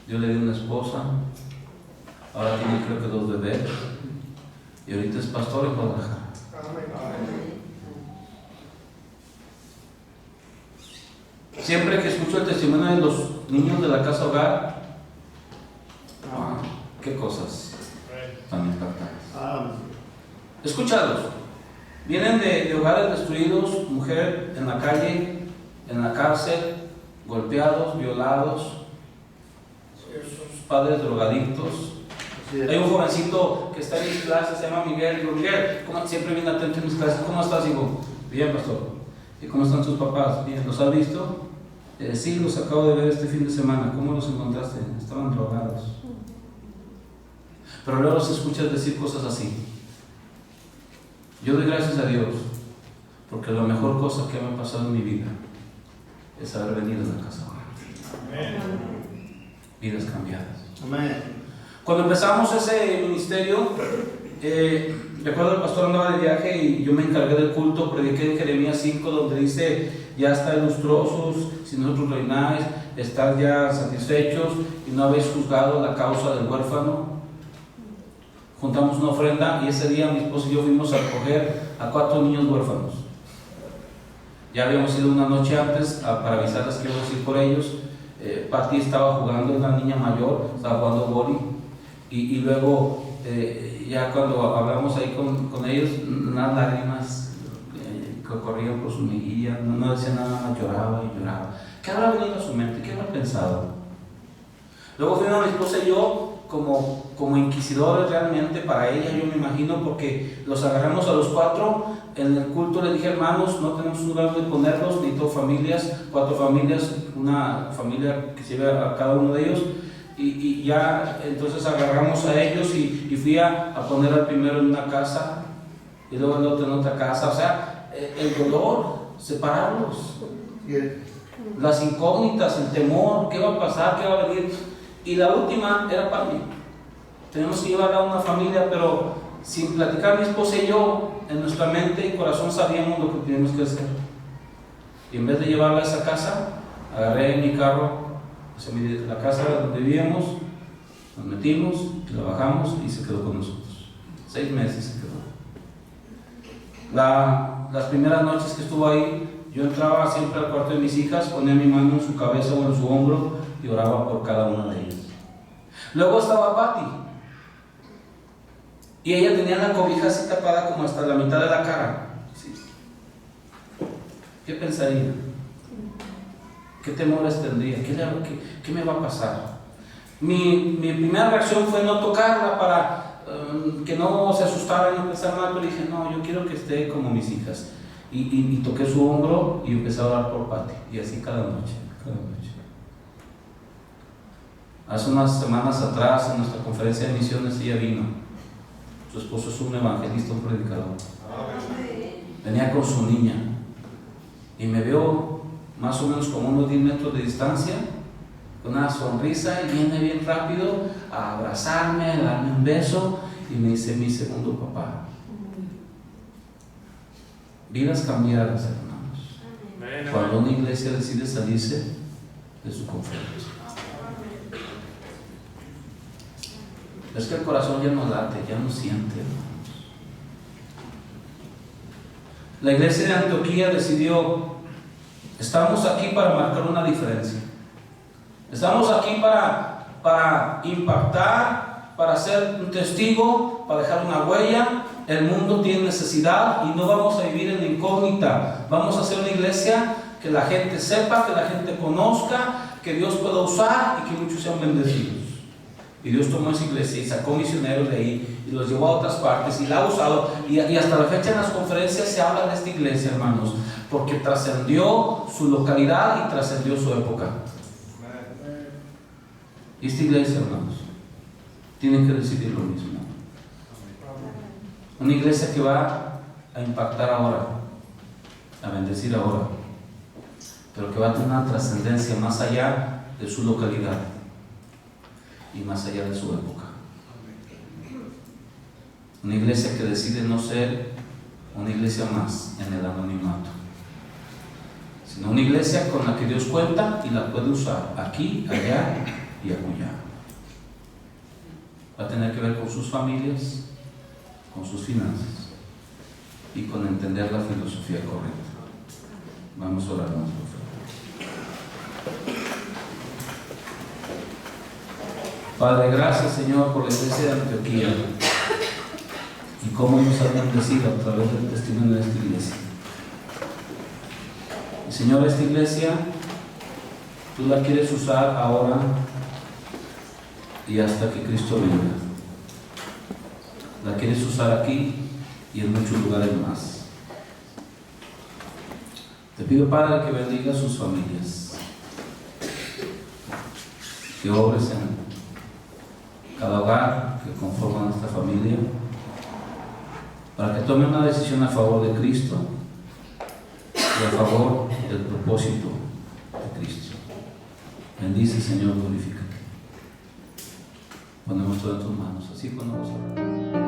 yo le di una esposa, ahora tiene creo que 2 bebés, y ahorita es pastor en Guadalajara. Siempre que escucho el testimonio de los niños de la casa hogar, qué cosas tan impactantes. Escúchalos. Vienen de hogares destruidos, mujer en la calle, en la cárcel, golpeados, violados, sus padres drogadictos. Hay un jovencito que está en mis clases, se llama Miguel. Digo, Miguel, siempre viene atento en mis clases. ¿Cómo estás, hijo? Bien, pastor. ¿Y cómo están sus papás? Bien, ¿los has visto? Sí, los acabo de ver este fin de semana. ¿Cómo los encontraste? Estaban drogados. Pero luego los escuchas decir cosas así. Yo doy gracias a Dios, porque la mejor cosa que me ha pasado en mi vida es haber venido a la casa. Amén. Vidas cambiadas. Amén. Cuando empezamos ese ministerio, recuerdo el pastor andaba de viaje y yo me encargué del culto, prediqué en Jeremías 5, donde dice, ya estáis lustrosos, si nosotros reináis, estáis ya satisfechos y no habéis juzgado la causa del huérfano. Juntamos una ofrenda y ese día mi esposo y yo fuimos a recoger a 4 niños huérfanos. Ya habíamos ido una noche antes para avisarles que íbamos a ir por ellos. Pati estaba jugando, una niña mayor, estaba jugando boli. Y luego, ya cuando hablamos ahí con ellos, unas lágrimas corrían por su mejilla, no decía nada más, lloraba y lloraba. ¿Qué habrá venido a su mente? ¿Qué habrá pensado? Luego fuimos mi esposa y yo como inquisidores realmente para ella, yo me imagino, porque los agarramos a los 4 en el culto. Les dije, hermanos, no tenemos un lugar donde ponerlos, necesito familias, 4 familias, una familia que se lleve a cada uno de ellos. Y ya entonces agarramos a ellos y fui a poner al primero en una casa y luego el otro en otra casa. O sea, el dolor, separarlos, las incógnitas, el temor, qué va a pasar, qué va a venir. Y la última era para mí. Tenemos que llevarla a una familia, pero sin platicar mi esposa y yo, en nuestra mente y corazón sabíamos lo que teníamos que hacer. Y en vez de llevarla a esa casa, agarré mi carro hacia la casa donde vivíamos, nos metimos, la bajamos y se quedó con nosotros. 6 meses se quedó. Las primeras noches que estuvo ahí, yo entraba siempre al cuarto de mis hijas, ponía mi mano en su cabeza o en su hombro y oraba por cada una de ellas. Luego estaba Patty, y ella tenía la cobija así tapada como hasta la mitad de la cara. ¿Sí? ¿Qué pensaría? ¿Qué temores tendría? ¿Qué me va a pasar? Mi primera reacción fue no tocarla para que no se asustara y no pensara mal, pero dije, no, yo quiero que esté como mis hijas. Y toqué su hombro y empecé a orar por Patty, y así cada noche. Hace unas semanas atrás, en nuestra conferencia de misiones, ella vino. Su esposo es un evangelista, un predicador. Venía con su niña y me vio más o menos como unos 10 metros de distancia, con una sonrisa, y viene bien rápido a abrazarme, a darme un beso y me dice: mi segundo papá. Vidas cambiadas, hermanos, cuando una iglesia decide salirse de su confort. Es que el corazón ya no late, ya no siente, hermanos. La iglesia de Antioquía decidió: estamos aquí para marcar una diferencia. Estamos aquí para impactar, para ser un testigo, para dejar una huella. El mundo tiene necesidad y no vamos a vivir en la incógnita. Vamos a hacer una iglesia que la gente sepa, que la gente conozca, que Dios pueda usar y que muchos sean bendecidos. Y Dios tomó esa iglesia y sacó misioneros de ahí y los llevó a otras partes y la ha usado. Y hasta la fecha en las conferencias se habla de esta iglesia, hermanos, porque trascendió su localidad y trascendió su época. Y esta iglesia, hermanos, tiene que decidir lo mismo. Una iglesia que va a impactar ahora, a bendecir ahora, pero que va a tener una trascendencia más allá de su localidad y más allá de su época. Una iglesia que decide no ser una iglesia más en el anonimato, sino una iglesia con la que Dios cuenta y la puede usar aquí, allá y acullá. Va a tener que ver con sus familias, con sus finanzas y con entender la filosofía correcta. Vamos a orar, por favor. Padre, gracias, Señor, por la iglesia de Antioquía y cómo nos has bendecido a través del testimonio de esta iglesia. Y, Señor, esta iglesia tú la quieres usar ahora y hasta que Cristo venga. La quieres usar aquí y en muchos lugares más. Te pido, Padre, que bendiga a sus familias, que obres en cada hogar que conforman esta familia, para que tome una decisión a favor de Cristo y a favor del propósito de Cristo. Bendice, Señor, glorifícate. Ponemos todo en tus manos, así cuando vamos a orar.